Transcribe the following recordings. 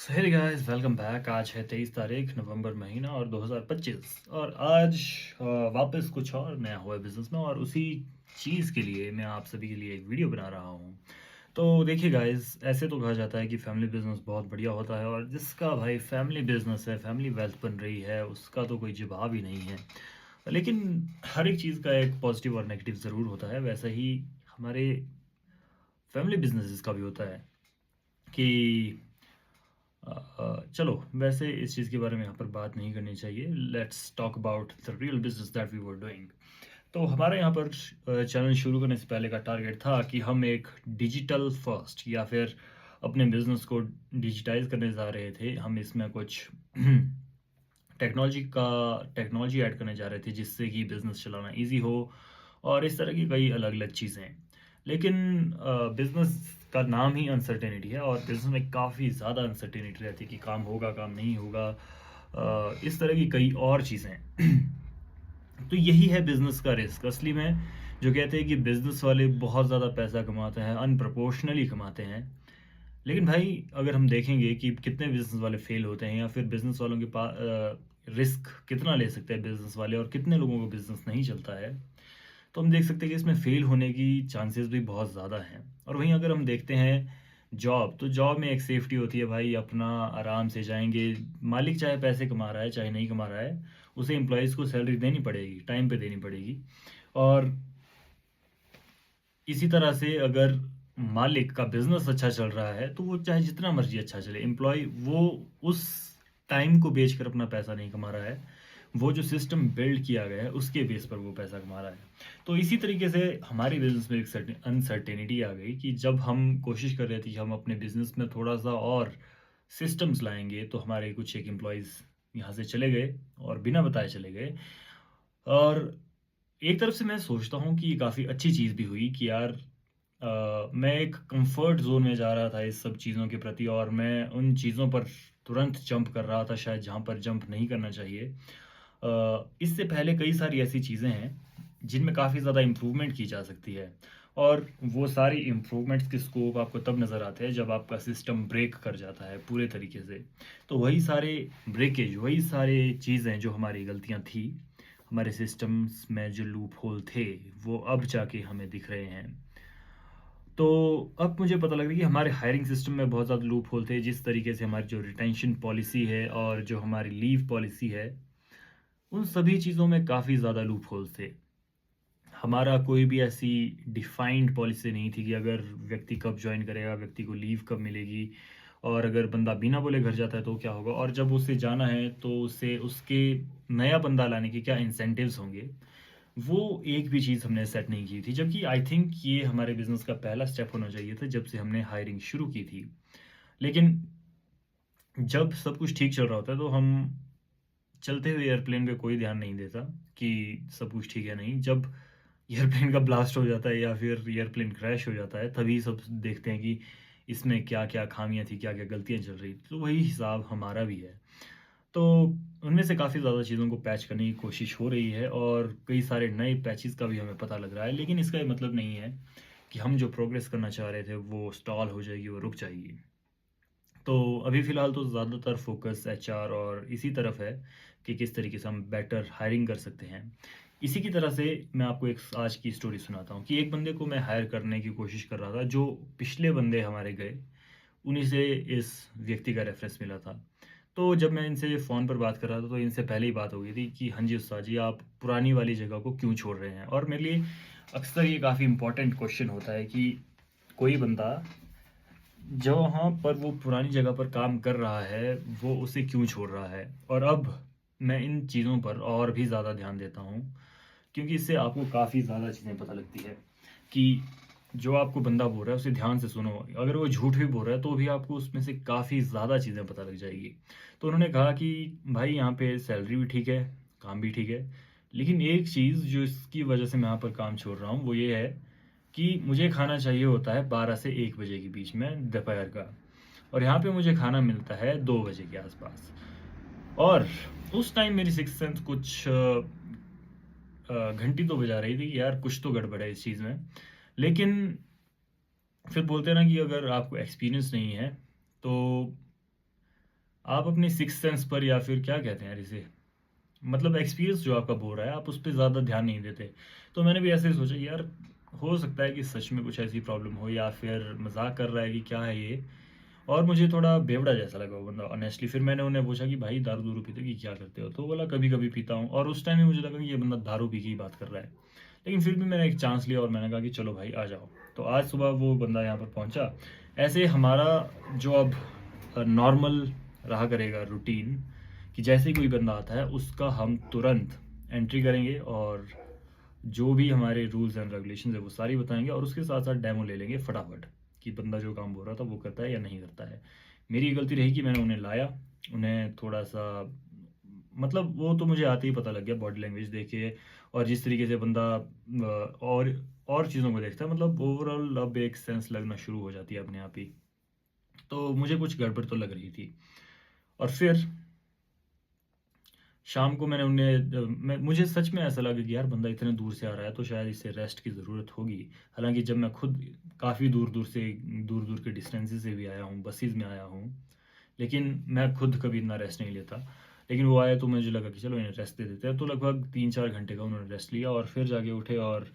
Hey guys, welcome back. आज है 23 तारीख नवंबर महीना और 2025 और आज वापस कुछ और नया हुआ है बिज़नेस में और उसी चीज़ के लिए मैं आप सभी के लिए एक वीडियो बना रहा हूँ। तो देखिए गाइस, ऐसे तो कहा जाता है कि फैमिली बिज़नेस बहुत बढ़िया होता है और जिसका भाई फैमिली बिज़नेस है, फैमिली वेल्थ बन रही है, उसका तो कोई जवाब ही नहीं है। लेकिन हर एक चीज़ का एक पॉजिटिव और नेगेटिव ज़रूर होता है, वैसा ही हमारे फैमिली बिज़नेसेस का भी होता है कि चलो वैसे इस चीज़ के बारे में यहाँ पर बात नहीं करनी चाहिए। Let's talk about the real business that we were doing. तो हमारे यहाँ पर चैनल शुरू करने से पहले का टारगेट था कि हम एक डिजिटल फर्स्ट या फिर अपने बिजनेस को डिजिटाइज करने जा रहे थे। हम इसमें कुछ टेक्नोलॉजी ऐड करने जा रहे थे जिससे कि बिज़नेस चलाना ईज़ी हो और इस तरह की कई अलग-अलग चीज़ें। लेकिन बिज़नेस का नाम ही अनसर्टेनिटी है और बिज़नेस में काफ़ी ज़्यादा अनसर्टेनिटी रहती है कि काम होगा, काम नहीं होगा। इस तरह की कई और चीज़ें। तो यही है बिज़नेस का रिस्क। असली में जो कहते हैं कि बिज़नेस वाले बहुत ज़्यादा पैसा कमाते हैं, अनप्रोपोर्शनली कमाते हैं। लेकिन भाई अगर हम देखेंगे कि कितने बिज़नेस वाले फ़ेल होते हैं या फिर बिज़नेस वालों के रिस्क कितना ले सकते हैं बिज़नेस वाले और कितने लोगों को बिज़नेस नहीं चलता है, तो हम देख सकते हैं कि इसमें फ़ेल होने की चांसेस भी बहुत ज़्यादा हैं। और वहीं अगर हम देखते हैं जॉब, तो जॉब में एक सेफ्टी होती है भाई, अपना आराम से जाएँगे, मालिक चाहे पैसे कमा रहा है, चाहे नहीं कमा रहा है, उसे एम्प्लॉइज़ को सैलरी देनी पड़ेगी, टाइम पे देनी पड़ेगी। और इसी तरह से अगर मालिक का बिज़नेस अच्छा चल रहा है, तो वो चाहे जितना मर्ज़ी अच्छा चले, एम्प्लॉयी वो उस टाइम को बेचकर अपना पैसा नहीं कमा रहा है। वो जो सिस्टम बिल्ड किया गया है, उसके बेस पर वो पैसा कमा रहा है। तो इसी तरीके से हमारे बिज़नेस में एक अनसर्टेनिटी आ गई कि जब हम कोशिश कर रहे थे कि हम अपने बिज़नेस में थोड़ा-सा और सिस्टम्स लाएँगे, तो हमारे कुछ एक एम्प्लॉइज़ यहाँ से चले गए और बिना बताए चले गए। और एक तरफ से मैं सोचता हूँ कि ये काफ़ी अच्छी चीज़ भी हुई कि यार मैं एक कंफर्ट ज़ोन में जा रहा था इस सब चीज़ों के प्रति और मैं उन चीज़ों पर तुरंत जंप कर रहा था शायद जहाँ पर जंप नहीं करना चाहिए। इससे पहले कई सारी ऐसी चीज़ें हैं जिनमें काफ़ी ज़्यादा इम्प्रूवमेंट की जा सकती है और वो सारी इम्प्रूवमेंट्स के स्कोप आपको तब नज़र आते हैं जब आपका सिस्टम ब्रेक कर जाता है पूरे तरीके से। तो वही सारे ब्रेकेज, वही सारे चीज़ें जो हमारी गलतियाँ थी, हमारे सिस्टम्स में जो लूप होल थे, वो अब जाके हमें दिख रहे हैं। तो अब मुझे पता लग रहा है कि हमारे हायरिंग सिस्टम में बहुत ज़्यादा लूप होल थे, जिस तरीके से हमारी जो रिटेंशन पॉलिसी है और जो हमारी लीव पॉलिसी है, उन सभी चीज़ों में काफ़ी ज़्यादा लूप होल्स थे। हमारा कोई भी ऐसी डिफाइंड पॉलिसी नहीं थी कि अगर व्यक्ति कब जॉइन करेगा, व्यक्ति को लीव कब मिलेगी और अगर बंदा बिना बोले घर जाता है तो क्या होगा और जब उसे जाना है तो उसे उसके नया बंदा लाने के क्या इंसेंटिव्स होंगे, वो एक भी चीज़ हमने सेट नहीं की थी। जबकि आई थिंक ये हमारे बिज़नेस का पहला स्टेप होना चाहिए था जब से हमने हायरिंग शुरू की थी। लेकिन जब सब कुछ ठीक चल रहा होता है तो हम चलते हुए एयरप्लेन पे कोई ध्यान नहीं देता कि सब कुछ ठीक है नहीं। जब एयरप्लेन का ब्लास्ट हो जाता है या फिर एयरप्लेन क्रैश हो जाता है, तभी सब देखते हैं कि इसमें क्या-क्या खामियाँ थी, क्या-क्या गलतियाँ चल रही थी। तो वही हिसाब हमारा भी है। तो उनमें से काफ़ी ज़्यादा चीज़ों को पैच करने की कोशिश हो रही है और कई सारे नए पैचेज़ का भी हमें पता लग रहा है। लेकिन इसका ये मतलब नहीं है कि हम जो प्रोग्रेस करना चाह रहे थे, वो स्टॉल हो जाएगी, वो रुक जाएगी। तो अभी फ़िलहाल तो ज़्यादातर फ़ोकस एचआर और इसी तरफ है कि किस तरीके से हम बेटर हायरिंग कर सकते हैं। इसी की तरह से मैं आपको एक आज की स्टोरी सुनाता हूँ कि एक बंदे को मैं हायर करने की कोशिश कर रहा था, जो पिछले बंदे हमारे गए, उन्हीं से इस व्यक्ति का रेफ़रेंस मिला था। तो जब मैं इनसे फ़ोन पर बात कर रहा था, तो इनसे पहले ही बात हो गई थी कि हाँ जी, उस्ताद जी, आप पुरानी वाली जगह को क्यों छोड़ रहे हैं? और मेरे लिए अक्सर ये काफ़ी इम्पोर्टेंट क्वेश्चन होता है कि कोई बंदा जहाँ पर वो पुरानी जगह पर काम कर रहा है, वो उसे क्यों छोड़ रहा है? और अब मैं इन चीज़ों पर और भी ज़्यादा ध्यान देता हूँ, क्योंकि इससे आपको काफ़ी ज़्यादा चीज़ें पता लगती है कि जो आपको बंदा बोल रहा है, उसे ध्यान से सुनो। अगर वो झूठ भी बोल रहा है, तो भी आपको उसमें से काफ़ी ज़्यादा चीज़ें पता लग जाएगी। तो उन्होंने कहा कि, "भाई, यहाँ पे सैलरी भी ठीक है, काम भी ठीक है, लेकिन एक चीज़ जो इसकी वजह से मैं यहाँ पर काम छोड़ रहा हूँ, वो ये है कि मुझे खाना चाहिए होता है 12 से 1 बजे के बीच में दोपहर का और यहाँ पे मुझे खाना मिलता है 2 बजे के आसपास और उस टाइम मेरी सिक्स्थ सेंस कुछ घंटी तो बजा रही थी कि यार कुछ तो गड़बड़ है इस चीज़ में। लेकिन फिर बोलते हैं ना कि अगर आपको एक्सपीरियंस नहीं है तो आप अपनी सिक्स सेंस पर या फिर क्या कहते हैं यार इसे, मतलब एक्सपीरियंस जो आपका बोल रहा है आप उस पे ज़्यादा ध्यान नहीं देते। तो मैंने भी ऐसे ही सोचा कि यार हो सकता है कि सच में कुछ ऐसी प्रॉब्लम हो या फिर मजाक कर रहा है कि क्या है ये। और मुझे थोड़ा बेवड़ा जैसा लगा वो बंदा ऑनेस्टली। फिर मैंने उन्हें पूछा कि भाई दारू दूरू पीते हो कि क्या करते हो, तो बोला कभी कभी पीता हूँ। और उस टाइम ही मुझे लगा कि ये बंदा दारू पी के ही बात कर रहा है। लेकिन फिर भी मैंने एक चांस लिया और मैंने कहा कि चलो भाई आ जाओ। तो आज सुबह वो बंदा यहाँ पर पहुँचा। ऐसे हमारा जो अब नॉर्मल रहा करेगा रूटीन, कि जैसे ही कोई बंदा आता है उसका हम तुरंत एंट्री करेंगे और जो भी हमारे रूल्स एंड रेगुलेशन है वो सारी बताएंगे और उसके साथ साथ डेमो ले लेंगे फटाफट कि बंदा जो काम बोल रहा था वो करता है या नहीं करता है। मेरी गलती रही कि मैंने उन्हें लाया, उन्हें थोड़ा सा, मतलब वो तो मुझे आते ही पता लग गया बॉडी लैंग्वेज देख के और जिस तरीके से बंदा और चीज़ों को देखता है, मतलब ओवरऑल अब एक सेंस लगना शुरू हो जाती है अपने आप ही। तो मुझे कुछ गड़बड़ तो लग रही थी। और फिर शाम को मैंने मुझे सच में ऐसा लगा कि यार बंदा इतने दूर से आ रहा है तो शायद इसे रेस्ट की ज़रूरत होगी। हालांकि जब मैं खुद काफ़ी दूर दूर के डिस्टेंसेस से भी आया हूँ, बसेस में आया हूँ, लेकिन मैं खुद कभी इतना रेस्ट नहीं लेता। लेकिन वो आए तो मुझे लगा कि चलो इन्हें रेस्ट दे देते हैं। तो लगभग 3-4 घंटे का उन्होंने रेस्ट लिया और फिर जाके उठे। और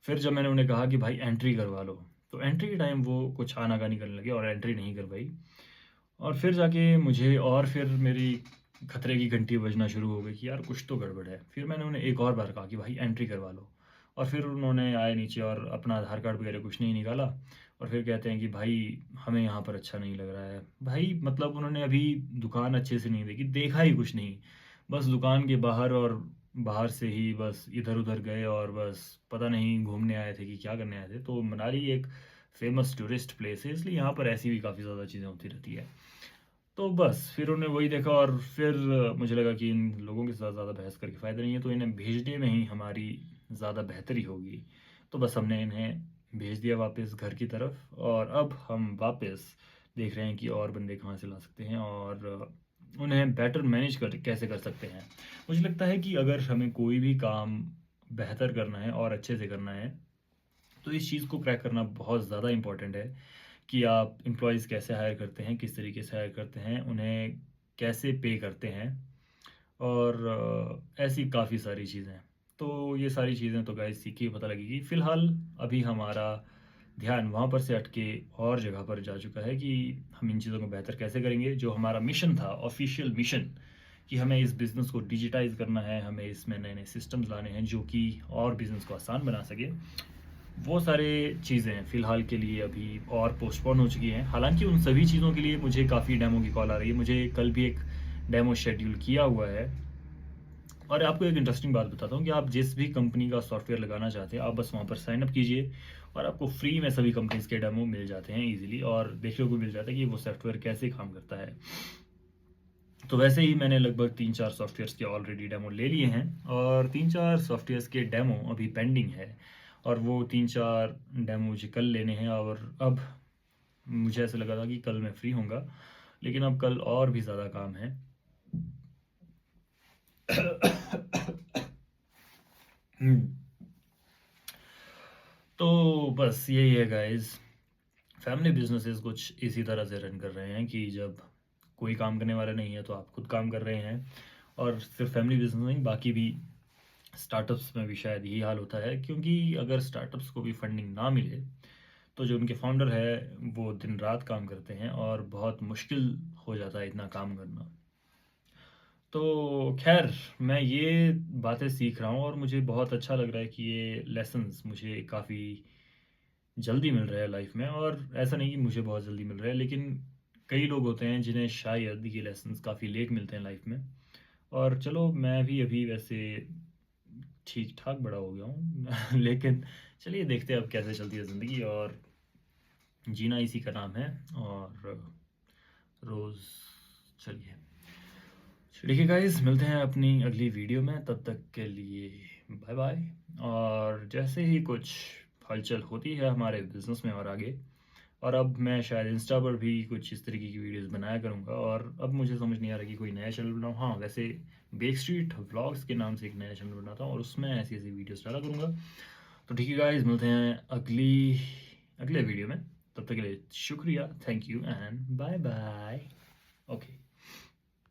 फिर जब मैंने उन्हें कहा कि भाई एंट्री करवा लो, तो एंट्री के टाइम वो कुछ आनाकानी करने लगे और एंट्री नहीं करवाई। और फिर जाके मुझे और फिर मेरी खतरे की घंटी बजना शुरू हो गई कि यार कुछ तो गड़बड़ है। फिर मैंने उन्हें एक और बार कहा कि भाई एंट्री करवा लो। और फिर उन्होंने आए नीचे और अपना आधार कार्ड वगैरह कुछ नहीं निकाला। और फिर कहते हैं कि भाई हमें यहाँ पर अच्छा नहीं लग रहा है। भाई मतलब उन्होंने अभी दुकान अच्छे से नहीं देखी, देखा ही कुछ नहीं, बस दुकान के बाहर और बाहर से ही बस इधर उधर गए और बस पता नहीं घूमने आए थे कि क्या करने आए थे। तो मनाली एक फेमस टूरिस्ट प्लेस है, इसलिए यहाँ पर ऐसी भी काफ़ी ज़्यादा चीज़ें होती रहती है। तो बस फिर उन्होंने वही देखा और फिर मुझे लगा कि इन लोगों के साथ ज़्यादा बहस करके फ़ायदा नहीं है, तो इन्हें भेजने में ही हमारी ज़्यादा बेहतरी होगी। तो बस हमने इन्हें भेज दिया वापस घर की तरफ और अब हम वापस देख रहे हैं कि और बंदे कहाँ से ला सकते हैं और उन्हें बेटर मैनेज कर कैसे कर सकते हैं। मुझे लगता है कि अगर हमें कोई भी काम बेहतर करना है और अच्छे से करना है तो इस चीज़ को क्रैक करना बहुत ज़्यादा इम्पोर्टेंट है कि आप एम्प्लॉयज़ कैसे हायर करते हैं, किस तरीके से हायर करते हैं, उन्हें कैसे पे करते हैं और ऐसी काफ़ी सारी चीज़ें। तो ये सारी चीज़ें तो गाइस सीख के ही पता लगेगी। फ़िलहाल अभी हमारा ध्यान वहाँ पर से हट के और जगह पर जा चुका है कि हम इन चीज़ों को बेहतर कैसे करेंगे। जो हमारा मिशन था, ऑफ़िशियल मिशन, कि हमें इस बिज़नेस को डिजिटाइज़ करना है, हमें इसमें नए-नए सिस्टम्स लाने हैं जो कि और बिज़नेस को आसान बना सके। वो सारे चीज़ें फ़िलहाल के लिए अभी और पोस्टपोन हो चुकी हैं। हालाँकि उन सभी चीज़ों के लिए मुझे काफ़ी डेमो की कॉल आ रही है। मुझे कल भी एक डेमो शेड्यूल किया हुआ है। और आपको एक इंटरेस्टिंग बात बताता हूँ कि आप जिस भी कंपनी का सॉफ्टवेयर लगाना चाहते हैं, आप बस वहाँ पर साइन अप कीजिए और आपको फ्री में सभी कंपनीज़ के डेमो मिल जाते हैं ईज़िली और देखने को मिल जाता है कि वो सॉफ्टवेयर कैसे काम करता है। तो वैसे ही मैंने लगभग 3-4 सॉफ्टवेयर्स के ऑलरेडी डेमो ले लिए हैं और 3-4 सॉफ्टवेयर्स के डेमो अभी पेंडिंग है। और वो 3-4 डेमो मुझे कल लेने हैं और अब मुझे ऐसा लगा था कि कल मैं फ्री होऊंगा, लेकिन अब कल और भी ज़्यादा काम है। हम्म, तो बस यही है गाइस। फैमिली बिजनेसेस कुछ इसी तरह से रन कर रहे हैं कि जब कोई काम करने वाला नहीं है तो आप खुद काम कर रहे हैं। और सिर्फ फैमिली बिजनेस नहीं, बाकी भी स्टार्टअप्स में भी शायद यही हाल होता है, क्योंकि अगर स्टार्टअप्स को भी फंडिंग ना मिले तो जो उनके फाउंडर है वो दिन रात काम करते हैं और बहुत मुश्किल हो जाता है इतना काम करना। तो खैर, मैं ये बातें सीख रहा हूँ और मुझे बहुत अच्छा लग रहा है कि ये लेसन्स मुझे काफ़ी जल्दी मिल रहा है लाइफ में। और ऐसा नहीं कि मुझे बहुत जल्दी मिल रहा है, लेकिन कई लोग होते हैं जिन्हें शायद ये लेसन्स काफ़ी लेट मिलते हैं लाइफ में। और चलो मैं भी अभी वैसे ठीक ठाक बड़ा हो गया हूँ लेकिन चलिए देखते हैं अब कैसे चलती है ज़िंदगी। और जीना इसी का नाम है। और रोज़ चलिए, देखिए गाइस, मिलते हैं अपनी अगली वीडियो में, तब तक के लिए बाय बाय। और जैसे ही कुछ हलचल होती है हमारे बिजनेस में और आगे, और अब मैं शायद इंस्टा पर भी कुछ इस तरीके की वीडियोस बनाया करूँगा। और अब मुझे समझ नहीं आ रहा कि कोई नया चैनल बनाऊँ। हाँ, वैसे बेक स्ट्रीट व्लॉग्स के नाम से एक नया चैनल बनाता हूँ और उसमें ऐसी ऐसी वीडियोस डाला करूँगा। तो ठीक है गाइस, मिलते हैं अगले वीडियो में। तब तक के लिए शुक्रिया, thank you and bye bye.